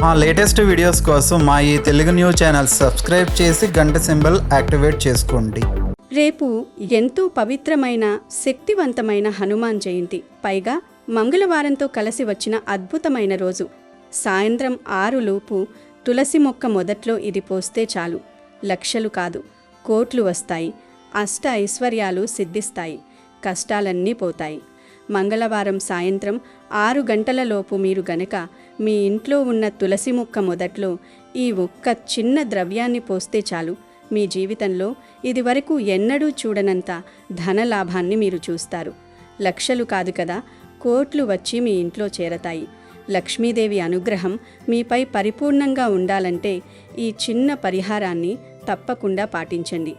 మా latest videos కోసం మా ఈ తెలుగు న్యూస్ ఛానల్ సబ్స్క్రైబ్ చేసి గంట సింబల్ యాక్టివేట్ చేసుకోండి. రేపు ఎంతో పవిత్రమైన శక్తివంతమైన హనుమాన్ జయంతి, పైగా మంగళవారంతో కలిసి వచ్చిన అద్భుతమైన రోజు. సాయంత్రం 6 లోపు తులసి మొక్క మొదట్లో ఇది పోస్తే చాలు, లక్షలు కాదు కోట్లు వస్తాయి, అష్ట ఐశ్వర్యాలు సిద్ధిస్తాయి, కష్టాలన్నీ పోతాయి. మంగళవారం సాయంత్రం 6 గంటలలోపు మీరు గనక మీ ఇంట్లో ఉన్న తులసి మొక్క మొదట్లో ఈ ఒక్క చిన్న ద్రవ్యాన్ని పోస్తే చాలు, మీ జీవితంలో ఇదివరకు ఎన్నడూ చూడనంత ధనలాభాన్ని మీరు చూస్తారు. లక్షలు కాదు కదా, కోట్లు వచ్చి మీ ఇంట్లో చేరతాయి. లక్ష్మీదేవి అనుగ్రహం మీపై పరిపూర్ణంగా ఉండాలంటే ఈ చిన్న పరిహారాన్ని తప్పకుండా పాటించండి.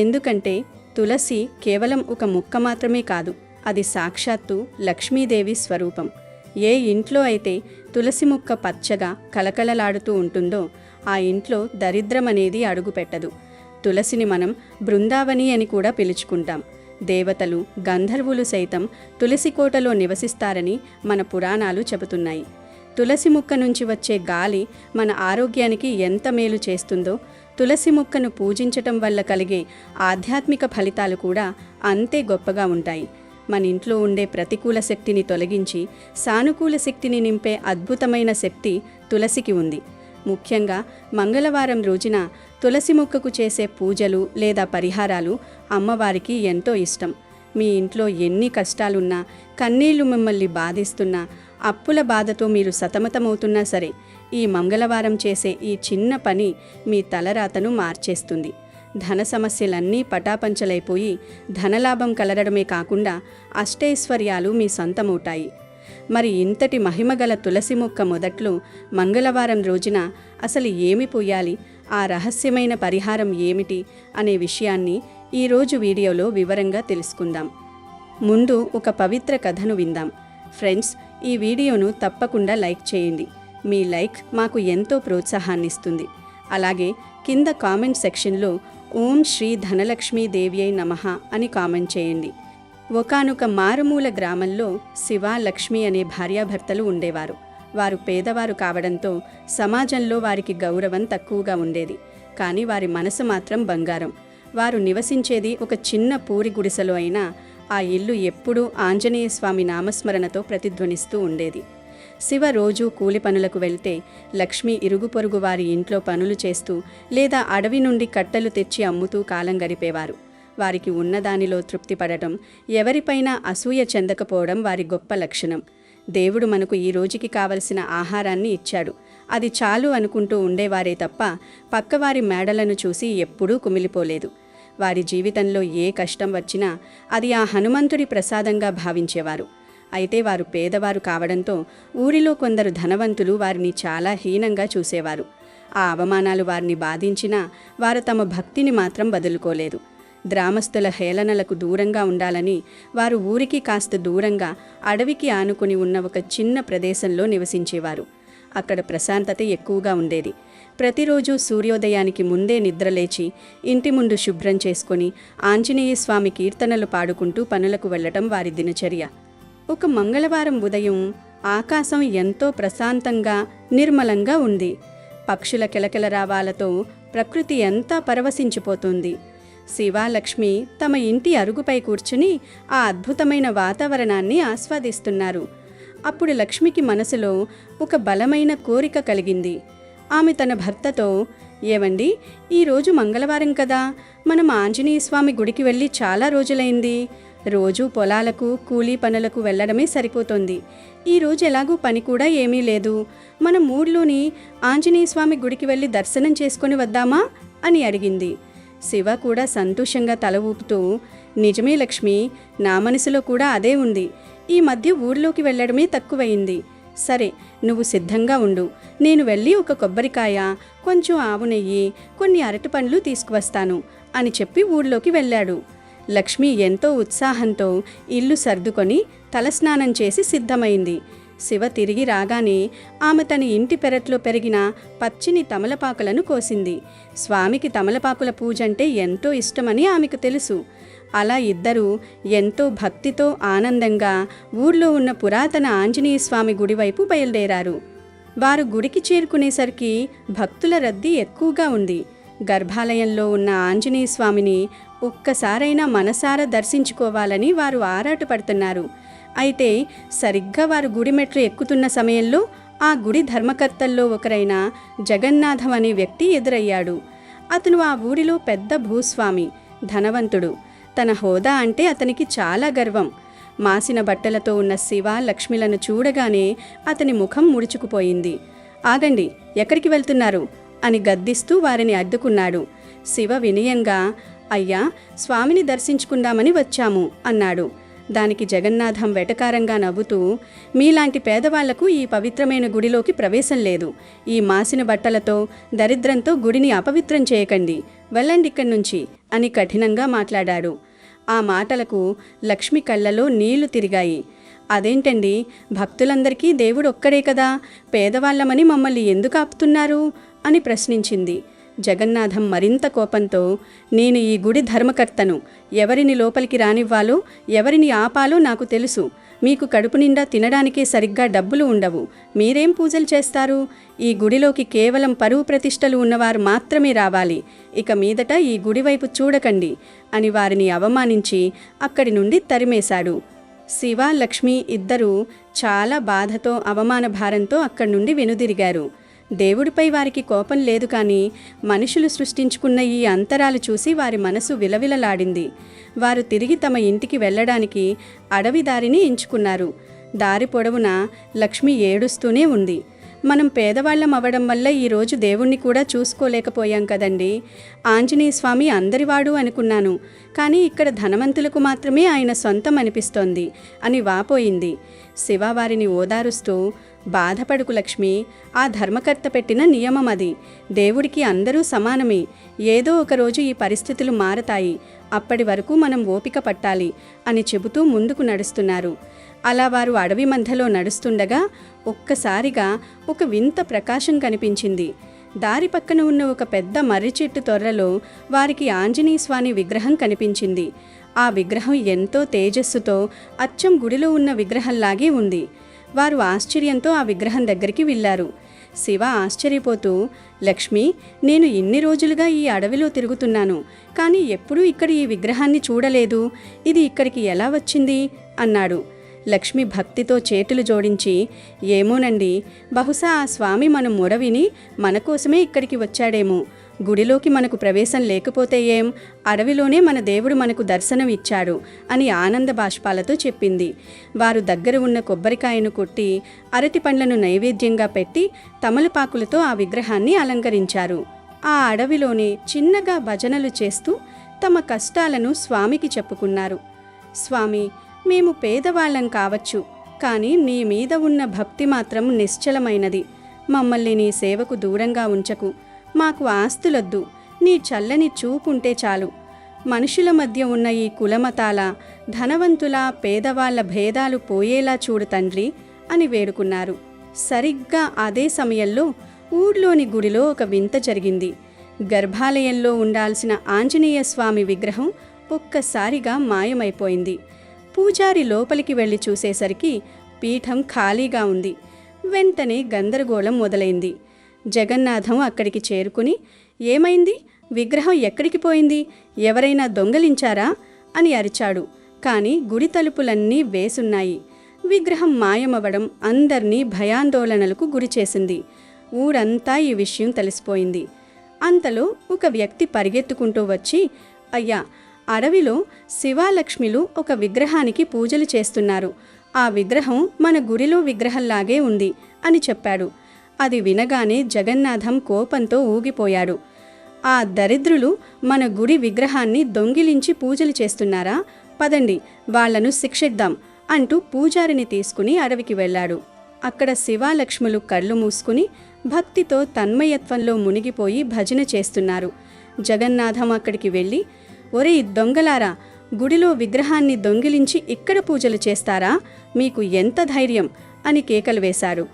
ఎందుకంటే తులసి కేవలం ఒక మొక్క మాత్రమే కాదు, అది సాక్షాత్తు లక్ష్మీదేవి స్వరూపం. ఏ ఇంట్లో అయితే తులసి మొక్క పచ్చగా కలకలలాడుతూ ఉంటుందో ఆ ఇంట్లో దరిద్రం అనేది అడుగుపెట్టదు. తులసిని మనం బృందావని అని కూడా పిలుచుకుంటాం. దేవతలు, గంధర్వులు సైతం తులసి కోటలో నివసిస్తారని మన పురాణాలు చెబుతున్నాయి. తులసి మొక్క నుంచి వచ్చే గాలి మన ఆరోగ్యానికి ఎంత మేలు చేస్తుందో, తులసి మొక్కను పూజించటం వల్ల కలిగే ఆధ్యాత్మిక ఫలితాలు కూడా అంతే గొప్పగా ఉంటాయి. మన ఇంట్లో ఉండే ప్రతికూల శక్తిని తొలగించి సానుకూల శక్తిని నింపే అద్భుతమైన శక్తి తులసికి ఉంది. ముఖ్యంగా మంగళవారం రోజున తులసి మొక్కకు చేసే పూజలు లేదా పరిహారాలు అమ్మవారికి ఎంతో ఇష్టం. మీ ఇంట్లో ఎన్ని కష్టాలున్నా, కన్నీళ్లు మిమ్మల్ని బాధిస్తున్నా, అప్పుల బాధతో మీరు సతమతమవుతున్నా సరే, ఈ మంగళవారం చేసే ఈ చిన్న పని మీ తలరాతను మార్చేస్తుంది. ధన సమస్యలన్నీ పటాపంచలైపోయి ధనలాభం కలగడమే కాకుండా అష్టైశ్వర్యాలు మీ సొంతమవుతాయి. మరి ఇంతటి మహిమగల తులసి మొక్క మొదట్లో మంగళవారం రోజున అసలు ఏమి పోయాలి, ఆ రహస్యమైన పరిహారం ఏమిటి అనే విషయాన్ని ఈరోజు వీడియోలో వివరంగా తెలుసుకుందాం. ముందు ఒక పవిత్ర కథను విందాం. ఫ్రెండ్స్, ఈ వీడియోను తప్పకుండా లైక్ చేయండి. మీ లైక్ మాకు ఎంతో ప్రోత్సాహాన్నిస్తుంది. అలాగే కింద కామెంట్ సెక్షన్లో ఓం శ్రీ ధనలక్ష్మీ దేవ్యై నమః అని కామెంట్ చేయండి. ఒకానొక మారుమూల గ్రామంలో శివ, లక్ష్మి అనే భార్యాభర్తలు ఉండేవారు. వారు పేదవారు కావడంతో సమాజంలో వారికి గౌరవం తక్కువగా ఉండేది. కానీ వారి మనసు మాత్రం బంగారం. వారు నివసించేది ఒక చిన్న పూరి గుడిసెలో అయినా ఆ ఇల్లు ఎప్పుడూ ఆంజనేయ స్వామి నామస్మరణతో ప్రతిధ్వనిస్తూ ఉండేది. శివ రోజూ కూలి పనులకు వెళ్తే లక్ష్మి ఇరుగు పొరుగు వారి ఇంట్లో పనులు చేస్తూ లేదా అడవి నుండి కట్టెలు తెచ్చి అమ్ముతూ కాలం గడిపేవారు. వారికి ఉన్నదానిలో తృప్తి పడటం, ఎవరిపైనా అసూయ చెందకపోవడం వారి గొప్ప లక్షణం. దేవుడు మనకు ఈ రోజుకి కావలసిన ఆహారాన్ని ఇచ్చాడు, అది చాలు అనుకుంటూ ఉండేవారే తప్ప పక్కవారి మేడలను చూసి ఎప్పుడూ కుమిలిపోలేదు. వారి జీవితంలో ఏ కష్టం వచ్చినా అది ఆ హనుమంతుడి ప్రసాదంగా భావించేవారు. అయితే వారు పేదవారు కావడంతో ఊరిలో కొందరు ధనవంతులు వారిని చాలా హీనంగా చూసేవారు. ఆ అవమానాలు వారిని బాధించినా వారు తమ భక్తిని మాత్రం వదులుకోలేదు. గ్రామస్తుల హేళనలకు దూరంగా ఉండాలని వారు ఊరికి కాస్త దూరంగా అడవికి ఆనుకుని ఉన్న ఒక చిన్న ప్రదేశంలో నివసించేవారు. అక్కడ ప్రశాంతత ఎక్కువగా ఉండేది. ప్రతిరోజు సూర్యోదయానికి ముందే నిద్రలేచి ఇంటి ముందు శుభ్రం చేసుకొని ఆంజనేయ స్వామి కీర్తనలు పాడుకుంటూ పనులకు వెళ్లటం వారి దినచర్య. ఒక మంగళవారం ఉదయం ఆకాశం ఎంతో ప్రశాంతంగా, నిర్మలంగా ఉంది. పక్షుల కిలకిలరావాలతో ప్రకృతి ఎంతా పరవశించిపోతుంది. శివ, లక్ష్మి తమ ఇంటి అరుగుపై కూర్చుని ఆ అద్భుతమైన వాతావరణాన్ని ఆస్వాదిస్తున్నారు. అప్పుడు లక్ష్మికి మనసులో ఒక బలమైన కోరిక కలిగింది. ఆమె తన భర్తతో, ఏవండి, ఈరోజు మంగళవారం కదా, మనం ఆంజనేయ స్వామి గుడికి వెళ్ళి చాలా రోజులైంది. రోజూ పొలాలకు, కూలీ పనులకు వెళ్లడమే సరిపోతుంది. ఈరోజు ఎలాగూ పని కూడా ఏమీ లేదు. మనం ఊర్లోని ఆంజనేయ స్వామి గుడికి వెళ్ళి దర్శనం చేసుకొని వద్దామా అని అడిగింది. శివ కూడా సంతోషంగా తల ఊపుతూ, నిజమే లక్ష్మి, నా మనసులో కూడా అదే ఉంది. ఈ మధ్య ఊర్లోకి వెళ్లడమే తక్కువయింది. సరే, నువ్వు సిద్ధంగా ఉండు, నేను వెళ్ళి ఒక కొబ్బరికాయ, కొంచెం ఆవు నెయ్యి, కొన్ని అరటిపండ్లు తీసుకువస్తాను అని చెప్పి ఊర్లోకి వెళ్ళాడు. లక్ష్మి ఎంతో ఉత్సాహంతో ఇల్లు సర్దుకొని తలస్నానం చేసి సిద్ధమైంది. శివ తిరిగి రాగానే ఆమె తన ఇంటి పెరట్లో పెరిగిన పచ్చిని తమలపాకులను కోసింది. స్వామికి తమలపాకుల పూజంటే ఎంతో ఇష్టమని ఆమెకు తెలుసు. అలా ఇద్దరూ ఎంతో భక్తితో ఆనందంగా ఊర్లో ఉన్న పురాతన ఆంజనేయ స్వామి గుడివైపు బయలుదేరారు. వారు గుడికి చేరుకునేసరికి భక్తుల రద్దీ ఎక్కువగా ఉంది. గర్భాలయంలో ఉన్న ఆంజనేయ స్వామిని ఒక్కసారైనా మనసారా దర్శించుకోవాలని వారు ఆరాటపడుతున్నారు. అయితే సరిగ్గా వారు గుడి మెట్లు ఎక్కుతున్న సమయంలో ఆ గుడి ధర్మకర్తల్లో ఒకరైన జగన్నాథం అనే వ్యక్తి ఎదురయ్యాడు. అతను ఆ ఊరిలో పెద్ద భూస్వామి, ధనవంతుడు. తన హోదా అంటే అతనికి చాలా గర్వం. మాసిన బట్టలతో ఉన్న శివ, లక్ష్మిలను చూడగానే అతని ముఖం ముడుచుకుపోయింది. ఆగండి, ఎక్కడికి వెళ్తున్నారు అని గద్దిస్తూ వారిని అడ్డుకున్నాడు. శివ వినయంగా, అయ్యా, స్వామిని దర్శించుకుందామని వచ్చాము అన్నాడు. దానికి జగన్నాథం వెటకారంగా నవ్వుతూ, మీలాంటి పేదవాళ్లకు ఈ పవిత్రమైన గుడిలోకి ప్రవేశం లేదు. ఈ మాసిన బట్టలతో, దరిద్రంతో గుడిని అపవిత్రం చేయకండి, వెళ్ళండి ఇక్కడి నుంచి అని కఠినంగా మాట్లాడాడు. ఆ మాటలకు లక్ష్మి కళ్ళలో నీళ్లు తిరిగాయి. అదేంటండి, భక్తులందరికీ దేవుడు ఒక్కడే కదా, పేదవాళ్లమని మమ్మల్ని ఎందుకు ఆపుతున్నారు అని ప్రశ్నించింది. జగన్నాథం మరింత కోపంతో, నేను ఈ గుడి ధర్మకర్తను. ఎవరిని లోపలికి రానివ్వాలో, ఎవరిని ఆపాలో నాకు తెలుసు. మీకు కడుపు నిండా తినడానికే సరిగ్గా డబ్బులు ఉండవు. మీరేం పూజలు చేస్తారు? ఈ గుడిలోకి కేవలం పరువు ప్రతిష్టలు ఉన్నవారు మాత్రమే రావాలి. ఇక మీదట ఈ గుడి వైపు చూడకండి అని వారిని అవమానించి అక్కడి నుండి తరిమేశాడు. శివ, లక్ష్మి ఇద్దరూ చాలా బాధతో, అవమాన భారంతో అక్కడి నుండి వెనుదిరిగారు. దేవుడిపై వారికి కోపం లేదు, కానీ మనుషులు సృష్టించుకున్న ఈ అంతరాలు చూసి వారి మనసు విలవిలలాడింది. వారు తిరిగి తమ ఇంటికి వెళ్ళడానికి అడవి దారిని ఎంచుకున్నారు. దారి పొడవునా లక్ష్మి ఏడుస్తూనే ఉంది. మనం పేదవాళ్ళం అవ్వడం వల్ల ఈరోజు దేవుణ్ణి కూడా చూసుకోలేకపోయాం కదండి. ఆంజనేయ స్వామి అందరివాడు అనుకున్నాను, కానీ ఇక్కడ ధనవంతులకు మాత్రమే ఆయన సొంతం అనిపిస్తోంది అని వాపోయింది. శివ వారిని ఓదారుస్తూ, బాధపడుకు లక్ష్మి, ఆ ధర్మకర్త పెట్టిన నియమం అది. దేవుడికి అందరూ సమానమే. ఏదో ఒకరోజు ఈ పరిస్థితులు మారతాయి. అప్పటి వరకు మనం ఓపిక పట్టాలి అని చెబుతూ ముందుకు నడుస్తున్నారు. అలా వారు అడవి మధ్యలో నడుస్తుండగా ఒక్కసారిగా ఒక వింత ప్రకాశం కనిపించింది. దారి పక్కన ఉన్న ఒక పెద్ద మర్రి చెట్టు తొర్రలో వారికి ఆంజనేయ స్వామి విగ్రహం కనిపించింది. ఆ విగ్రహం ఎంతో తేజస్సుతో అచ్చం గుడిలో ఉన్న విగ్రహంలాగే ఉంది. వారు ఆశ్చర్యంతో ఆ విగ్రహం దగ్గరికి వెళ్ళారు. శివ ఆశ్చర్యపోతూ, లక్ష్మి, నేను ఇన్ని రోజులుగా ఈ అడవిలో తిరుగుతున్నాను, కానీ ఎప్పుడూ ఇక్కడ ఈ విగ్రహాన్ని చూడలేదు. ఇది ఇక్కడికి ఎలా వచ్చింది అన్నాడు. లక్ష్మి భక్తితో చేతులు జోడించి, ఏమోనండి, బహుశా ఆ స్వామి మన మొర విని మన కోసమే ఇక్కడికి వచ్చాడేమో. గుడిలోకి మనకు ప్రవేశం లేకపోతే ఏం, అడవిలోనే మన దేవుడు మనకు దర్శనం ఇచ్చాడు అని ఆనంద బాష్పాలతో చెప్పింది. వారు దగ్గర ఉన్న కొబ్బరికాయను కొట్టి అరటి పండ్లను నైవేద్యంగా పెట్టి తమలపాకులతో ఆ విగ్రహాన్ని అలంకరించారు. ఆ అడవిలోనే చిన్నగా భజనలు చేస్తూ తమ కష్టాలను స్వామికి చెప్పుకున్నారు. స్వామి, మేము పేదవాళ్ళం కావచ్చు, కానీ నీ మీద ఉన్న భక్తి మాత్రం నిశ్చలమైనది. మమ్మల్ని నీ సేవకు దూరంగా ఉంచకు. మాకు ఆస్తులొద్దు, నీ చల్లని చూపుంటే చాలు. మనుషుల మధ్య ఉన్న ఈ కులమతాల, ధనవంతుల, పేదవాళ్ల భేదాలు పోయేలా చూడు తండ్రి అని వేడుకున్నారు. సరిగ్గా అదే సమయంలో ఊర్లోని గుడిలో ఒక వింత జరిగింది. గర్భాలయంలో ఉండాల్సిన ఆంజనేయ స్వామి విగ్రహం ఒక్కసారిగా మాయమైపోయింది. పూజారి లోపలికి వెళ్ళి చూసేసరికి పీఠం ఖాళీగా ఉంది. వెంటనే గందరగోళం మొదలైంది. జగన్నాథం అక్కడికి చేరుకుని, ఏమైంది? విగ్రహం ఎక్కడికి పోయింది? ఎవరైనా దొంగలించారా అని అరిచాడు. కానీ గుడి తలుపులన్నీ వేసున్నాయి. విగ్రహం మాయమవ్వడం అందర్నీ భయాందోళనలకు గురిచేసింది. ఊరంతా ఈ విషయం తెలిసిపోయింది. అంతలో ఒక వ్యక్తి పరిగెత్తుకుంటూ వచ్చి, అయ్యా, అడవిలో శివాలక్ష్మిలు ఒక విగ్రహానికి పూజలు చేస్తున్నారు. ఆ విగ్రహం మన గుడిలో విగ్రహంలాగే ఉంది అని చెప్పాడు. అది వినగానే జగన్నాథం కోపంతో ఊగిపోయాడు. ఆ దరిద్రులు మన గుడి విగ్రహాన్ని దొంగిలించి పూజలు చేస్తున్నారా? పదండి, వాళ్లను శిక్షిద్దాం అంటూ పూజారిని తీసుకుని అడవికి వెళ్ళాడు. అక్కడ శివాలక్ష్ములు కళ్ళు మూసుకుని భక్తితో తన్మయత్వంలో మునిగిపోయి భజన చేస్తున్నారు. జగన్నాథం అక్కడికి వెళ్ళి, ఒరే దొంగలారా, గుడిలో విగ్రహాన్ని దొంగిలించి ఇక్కడ పూజలు చేస్తారా? మీకు ఎంత ధైర్యం అని కేకలు వేశారు.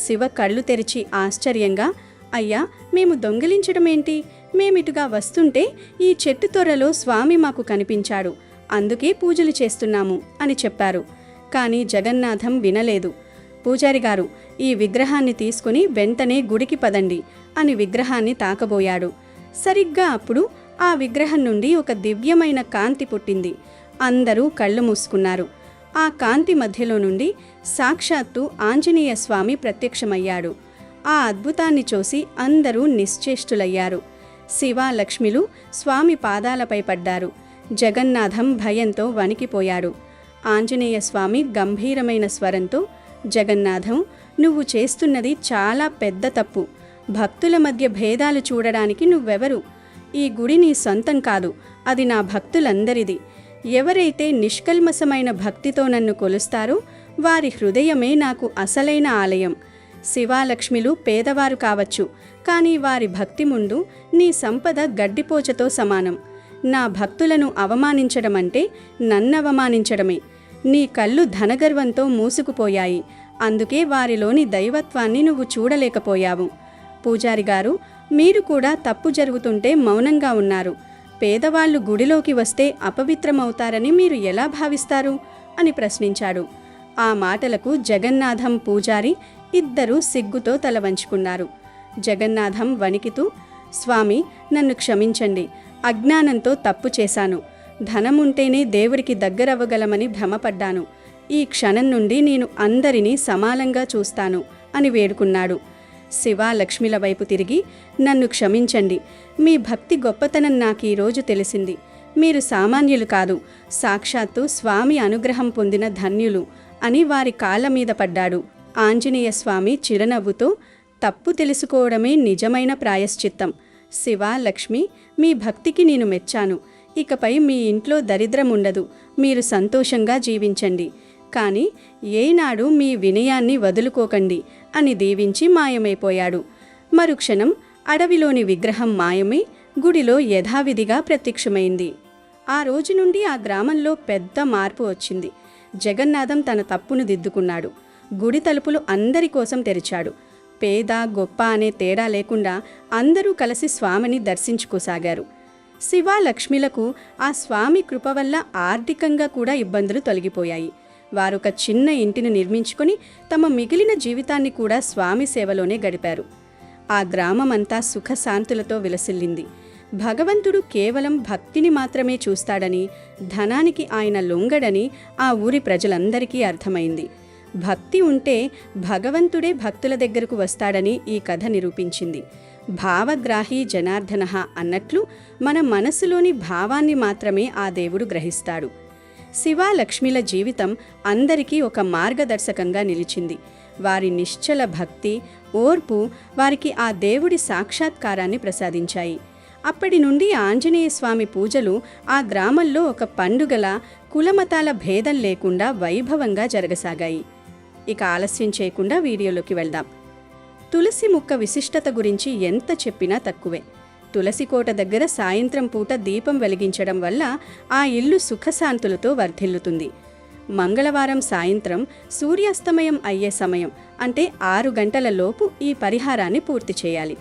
శివ కళ్ళు తెరిచి ఆశ్చర్యంగా, అయ్యా, మేము దొంగిలించడమేంటి? మేమిటుగా వస్తుంటే ఈ చెట్టు తొర్రలో స్వామి మాకు కనిపించాడు, అందుకే పూజలు చేస్తున్నాము అని చెప్పారు. కానీ జగన్నాథం వినలేదు. పూజారి గారు, ఈ విగ్రహాన్ని తీసుకుని వెంటనే గుడికి పదండి అని విగ్రహాన్ని తాకబోయాడు. సరిగ్గా అప్పుడు ఆ విగ్రహం నుండి ఒక దివ్యమైన కాంతి పుట్టింది. అందరూ కళ్ళు మూసుకున్నారు. ఆ కాంతి మధ్యలో నుండి సాక్షాత్తు ఆంజనేయ స్వామి ప్రత్యక్షమయ్యాడు. ఆ అద్భుతాన్ని చూసి అందరూ నిశ్చేష్టులయ్యారు. శివ, లక్ష్మిలు స్వామి పాదాలపై పడ్డారు. జగన్నాథం భయంతో వణికిపోయాడు. ఆంజనేయ స్వామి గంభీరమైన స్వరంతో, జగన్నాథం, నువ్వు చేస్తున్నది చాలా పెద్ద తప్పు. భక్తుల మధ్య భేదాలు చూడడానికి నువ్వెవరు? ఈ గుడి నీ సొంతం కాదు, అది నా భక్తులందరిది. ఎవరైతే నిష్కల్మసమైన భక్తితో నన్ను కొలుస్తారో వారి హృదయమే నాకు అసలైన ఆలయం. శివాలక్ష్మిలు పేదవారు కావచ్చు, కానీ వారి భక్తి ముందు నీ సంపద గడ్డిపోచతో సమానం. నా భక్తులను అవమానించడం అంటే నన్నవమానించడమే. నీ కళ్ళు ధనగర్వంతో మూసుకుపోయాయి, అందుకే వారిలోని దైవత్వాన్ని నువ్వు చూడలేకపోయావు. పూజారి గారు, మీరు కూడా తప్పు జరుగుతుంటే మౌనంగా ఉన్నారు. పేదవాళ్లు గుడిలోకి వస్తే అపవిత్రమవుతారని మీరు ఎలా భావిస్తారు అని ప్రశ్నించాడు. ఆ మాటలకు జగన్నాథం, పూజారి ఇద్దరూ సిగ్గుతో తల వంచుకున్నారు. జగన్నాథం వణికితూ, స్వామి, నన్ను క్షమించండి. అజ్ఞానంతో తప్పు చేశాను. ధనముంటేనే దేవుడికి దగ్గరవ్వగలమని భ్రమపడ్డాను. ఈ క్షణం నుండి నేను అందరినీ సమానంగా చూస్తాను అని వేడుకున్నాడు. శివ, లక్ష్మిల వైపు తిరిగి, నన్ను క్షమించండి. మీ భక్తి గొప్పతనం నాకు ఈరోజు తెలిసింది. మీరు సామాన్యులు కాదు, సాక్షాత్తు స్వామి అనుగ్రహం పొందిన ధన్యులు అని వారి కాళ్ళ మీద పడ్డాడు. ఆంజనేయ స్వామి చిరునవ్వుతో, తప్పు తెలుసుకోవడమే నిజమైన ప్రాయశ్చిత్తం. శివ, లక్ష్మి, మీ భక్తికి నేను మెచ్చాను. ఇకపై మీ ఇంట్లో దరిద్రం ఉండదు. మీరు సంతోషంగా జీవించండి. కానీ ఏనాడు మీ వినయాన్ని వదులుకోకండి అని దీవించి మాయమైపోయాడు. మరుక్షణం అడవిలోని విగ్రహం మాయమై గుడిలో యథావిధిగా ప్రత్యక్షమైంది. ఆ రోజు నుండి ఆ గ్రామంలో పెద్ద మార్పు వచ్చింది. జగన్నాథం తన తప్పును దిద్దుకున్నాడు. గుడి తలుపులు అందరి కోసం తెరిచాడు. పేద, గొప్ప అనే తేడా లేకుండా అందరూ కలిసి స్వామిని దర్శించుకోసాగారు. శివ, లక్ష్మిలకు ఆ స్వామి కృప వల్ల ఆర్థికంగా కూడా ఇబ్బందులు తొలగిపోయాయి. వారొక చిన్న ఇంటిని నిర్మించుకొని తమ మిగిలిన జీవితాన్ని కూడా స్వామి సేవలోనే గడిపారు. ఆ గ్రామమంతా సుఖశాంతులతో విలసిల్లింది. భగవంతుడు కేవలం భక్తిని మాత్రమే చూస్తాడని, ధనానికి ఆయన లొంగడని ఆ ఊరి ప్రజలందరికీ అర్థమైంది. భక్తి ఉంటే భగవంతుడే భక్తుల దగ్గరకు వస్తాడని ఈ కథ నిరూపించింది. భావగ్రాహి జనార్దనః అన్నట్లు మన మనసులోని భావాన్ని మాత్రమే ఆ దేవుడు గ్రహిస్తాడు. శివ, లక్ష్మిల జీవితం అందరికీ ఒక మార్గదర్శకంగా నిలిచింది. వారి నిశ్చల భక్తి, ఓర్పు వారికి ఆ దేవుడి సాక్షాత్కారాన్ని ప్రసాదించాయి. అప్పటి నుండి ఆంజనేయ స్వామి పూజలు ఆ గ్రామంలో ఒక పండుగలా, కులమతాల భేదం లేకుండా వైభవంగా జరగసాగాయి. ఇక ఆలస్యం చేయకుండా వీడియోలోకి వెళ్దాం. తులసి మొక్క విశిష్టత గురించి ఎంత చెప్పినా తక్కువే. తులసి కోట దగ్గర సాయంత్రం పూట దీపం వెలిగించడం వల్ల ఆ ఇల్లు సుఖశాంతులతో వర్ధిల్లుతుంది. మంగళవారం సాయంత్రం సూర్యాస్తమయం అయ్యే సమయం అంటే 6 గంటల లోపు ఈ పరిహారాన్ని పూర్తి చేయాలి.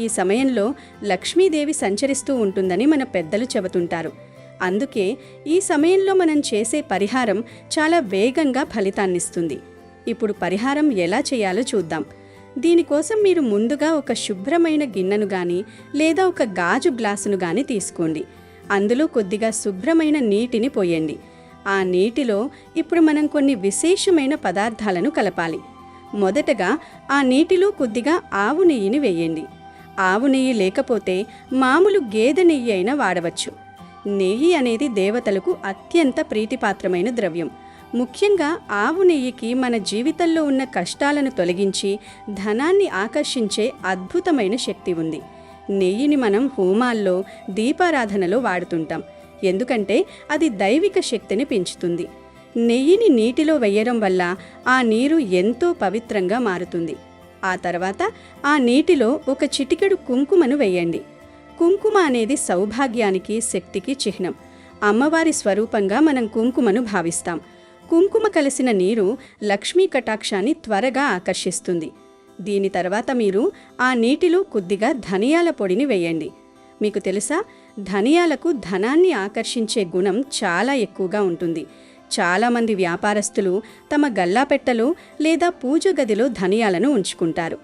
ఈ సమయంలో లక్ష్మీదేవి సంచరిస్తూ ఉంటుందని మన పెద్దలు చెబుతుంటారు. అందుకే ఈ సమయంలో మనం చేసే పరిహారం చాలా వేగంగా ఫలితాన్నిస్తుంది. ఇప్పుడు పరిహారం ఎలా చేయాలో చూద్దాం. దీనికోసం మీరు ముందుగా ఒక శుభ్రమైన గిన్నెను గాని లేదా ఒక గాజు గ్లాసును గాని తీసుకోండి. అందులో కొద్దిగా శుభ్రమైన నీటిని పోయండి. ఆ నీటిలో ఇప్పుడు మనం కొన్ని విశేషమైన పదార్థాలను కలపాలి. మొదటగా ఆ నీటిలో కొద్దిగా ఆవు నెయ్యిని వేయండి. ఆవు నెయ్యి లేకపోతే మామూలు గేదె నెయ్యి అయినా వాడవచ్చు. నెయ్యి అనేది దేవతలకు అత్యంత ప్రీతిపాత్రమైన ద్రవ్యం. ముఖ్యంగా ఆవు నెయ్యికి మన జీవితంలో ఉన్న కష్టాలను తొలగించి ధనాన్ని ఆకర్షించే అద్భుతమైన శక్తి ఉంది. నెయ్యిని మనం హోమాల్లో, దీపారాధనలో వాడుతుంటాం. ఎందుకంటే అది దైవిక శక్తిని పెంచుతుంది. నెయ్యిని నీటిలో వేయడం వల్ల ఆ నీరు ఎంతో పవిత్రంగా మారుతుంది. ఆ తర్వాత ఆ నీటిలో ఒక చిటికెడు కుంకుమను వేయండి. కుంకుమ అనేది సౌభాగ్యానికి, శక్తికి చిహ్నం. అమ్మవారి స్వరూపంగా మనం కుంకుమను భావిస్తాం. కుంకుమ కలిసిన నీరు లక్ష్మీ కటాక్షాన్ని త్వరగా ఆకర్షిస్తుంది. దీని తర్వాత మీరు ఆ నీటిలో కొద్దిగా ధనియాల పొడిని వేయండి. మీకు తెలుసా, ధనియాలకు ధనాన్ని ఆకర్షించే గుణం చాలా ఎక్కువగా ఉంటుంది. చాలామంది వ్యాపారస్తులు తమ గల్లాపెట్టెలో లేదా పూజ గదిలో ధనియాలను ఉంచుకుంటారు.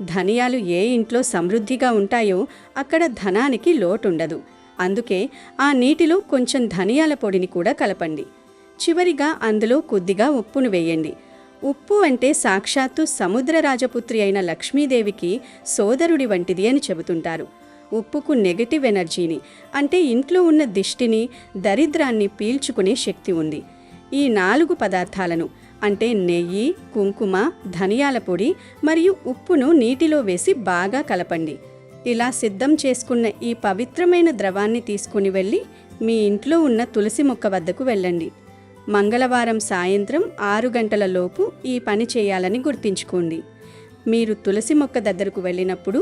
ధనియాలు ఏ ఇంట్లో సమృద్ధిగా ఉంటాయో అక్కడ ధనానికి లోటుండదు. అందుకే ఆ నీటిలో కొంచెం ధనియాల పొడిని కూడా కలపండి. చివరిగా అందులో కొద్దిగా ఉప్పును వేయండి. ఉప్పు అంటే సాక్షాత్తు సముద్ర రాజపుత్రి అయిన లక్ష్మీదేవికి సోదరుడి వంటిది అని చెబుతుంటారు. ఉప్పుకు నెగటివ్ ఎనర్జీని, అంటే ఇంట్లో ఉన్న దిష్టిని, దరిద్రాన్ని పీల్చుకునే శక్తి ఉంది. ఈ 4 పదార్థాలను, అంటే నెయ్యి, కుంకుమ, ధనియాల పొడి మరియు ఉప్పును నీటిలో వేసి బాగా కలపండి. ఇలా సిద్ధం చేసుకున్న ఈ పవిత్రమైన ద్రవాన్ని తీసుకుని వెళ్ళి మీ ఇంట్లో ఉన్న తులసి మొక్క వద్దకు వెళ్ళండి. మంగళవారం సాయంత్రం 6 గంటల లోపు ఈ పని చేయాలని గుర్తుంచుకోండి. మీరు తులసి మొక్క దగ్గరకు వెళ్ళినప్పుడు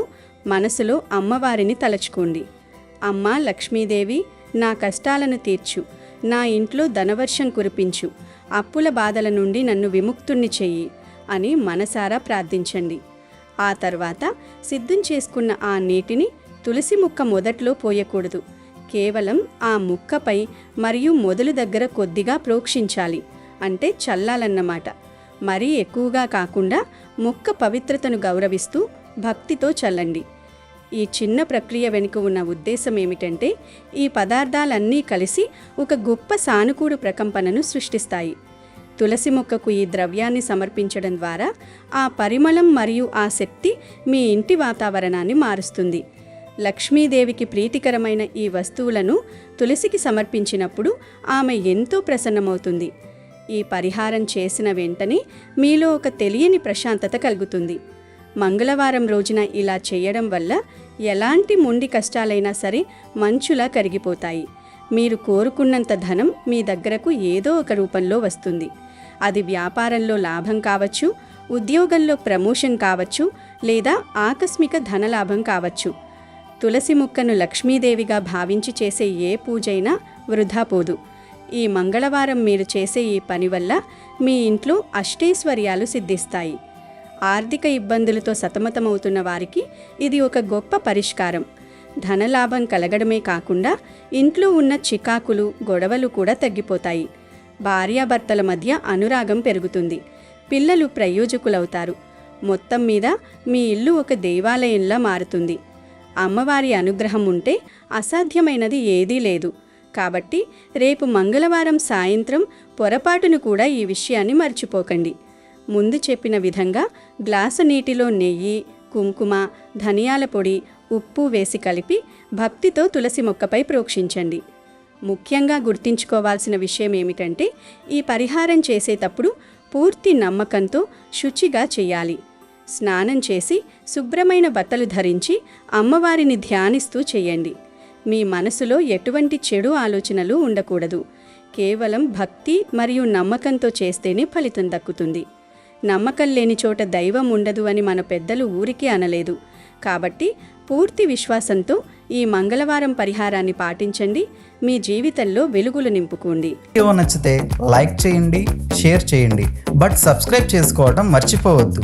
మనసులో అమ్మవారిని తలచుకోండి. అమ్మా లక్ష్మీదేవి, నా కష్టాలను తీర్చు, నా ఇంట్లో ధనవర్షం కురిపించు, అప్పుల బాధల నుండి నన్ను విముక్తుణ్ణి చెయ్యి అని మనసారా ప్రార్థించండి. ఆ తర్వాత సిద్ధం చేసుకున్న ఆ నీటిని తులసి మొక్క మొదట్లో పోయకూడదు. కేవలం ఆ ముక్కపై మరియు మొదలు దగ్గర కొద్దిగా ప్రోక్షించాలి, అంటే చల్లాలన్నమాట. మరీ ఎక్కువగా కాకుండా మొక్క పవిత్రతను గౌరవిస్తూ భక్తితో చల్లండి. ఈ చిన్న ప్రక్రియ వెనుక ఉన్న ఉద్దేశం ఏమిటంటే, ఈ పదార్థాలన్నీ కలిసి ఒక గొప్ప సానుకూల ప్రకంపనను సృష్టిస్తాయి. తులసి మొక్కకు ఈ ద్రవ్యాన్ని సమర్పించడం ద్వారా ఆ పరిమళం మరియు ఆ శక్తి మీ ఇంటి వాతావరణాన్ని మారుస్తుంది. లక్ష్మీదేవికి ప్రీతికరమైన ఈ వస్తువులను తులసికి సమర్పించినప్పుడు ఆమె ఎంతో ప్రసన్నమవుతుంది. ఈ పరిహారం చేసిన వెంటనే మీలో ఒక తెలియని ప్రశాంతత కలుగుతుంది. మంగళవారం రోజున ఇలా చేయడం వల్ల ఎలాంటి మొండి కష్టాలైనా సరే మంచులా కరిగిపోతాయి. మీరు కోరుకున్నంత ధనం మీ దగ్గరకు ఏదో ఒక రూపంలో వస్తుంది. అది వ్యాపారంలో లాభం కావచ్చు, ఉద్యోగంలో ప్రమోషన్ కావచ్చు, లేదా ఆకస్మిక ధనలాభం కావచ్చు. తులసి మొక్కను లక్ష్మీదేవిగా భావించి చేసే ఏ పూజైనా వృధా పోదు. ఈ మంగళవారం మీరు చేసే ఈ పని వల్ల మీ ఇంట్లో అష్టైశ్వర్యాలు సిద్ధిస్తాయి. ఆర్థిక ఇబ్బందులతో సతమతమవుతున్న వారికి ఇది ఒక గొప్ప పరిష్కారం. ధనలాభం కలగడమే కాకుండా ఇంట్లో ఉన్న చికాకులు, గొడవలు కూడా తగ్గిపోతాయి. భార్యాభర్తల మధ్య అనురాగం పెరుగుతుంది. పిల్లలు ప్రయోజకులవుతారు. మొత్తం మీద మీ ఇల్లు ఒక దేవాలయంలా మారుతుంది. అమ్మవారి అనుగ్రహం ఉంటే అసాధ్యమైనది ఏదీ లేదు. కాబట్టి రేపు మంగళవారం సాయంత్రం పొరపాటును కూడా ఈ విషయాన్ని మర్చిపోకండి. ముందు చెప్పిన విధంగా గ్లాసు నీటిలో నెయ్యి, కుంకుమ, ధనియాల పొడి, ఉప్పు వేసి కలిపి భక్తితో తులసి మొక్కపై ప్రోక్షించండి. ముఖ్యంగా గుర్తుంచుకోవాల్సిన విషయం ఏమిటంటే, ఈ పరిహారం చేసేటప్పుడు పూర్తి నమ్మకంతో శుచిగా చేయాలి. స్నానం చేసి శుభ్రమైన బట్టలు ధరించి అమ్మవారిని ధ్యానిస్తూ చేయండి. మీ మనసులో ఎటువంటి చెడు ఆలోచనలు ఉండకూడదు. కేవలం భక్తి మరియు నమ్మకంతో చేస్తేనే ఫలితం దక్కుతుంది. నమ్మకం లేని చోట దైవం ఉండదు అని మన పెద్దలు ఊరికే అనలేదు. కాబట్టి పూర్తి విశ్వాసంతో ఈ మంగళవారం పరిహారాన్ని పాటించండి. మీ జీవితంలో వెలుగులు నింపుకోండి. వీడియో నచ్చితే లైక్ చేయండి, షేర్ చేయండి, బట్ సబ్స్క్రైబ్ చేసుకోవడం మర్చిపోవద్దు.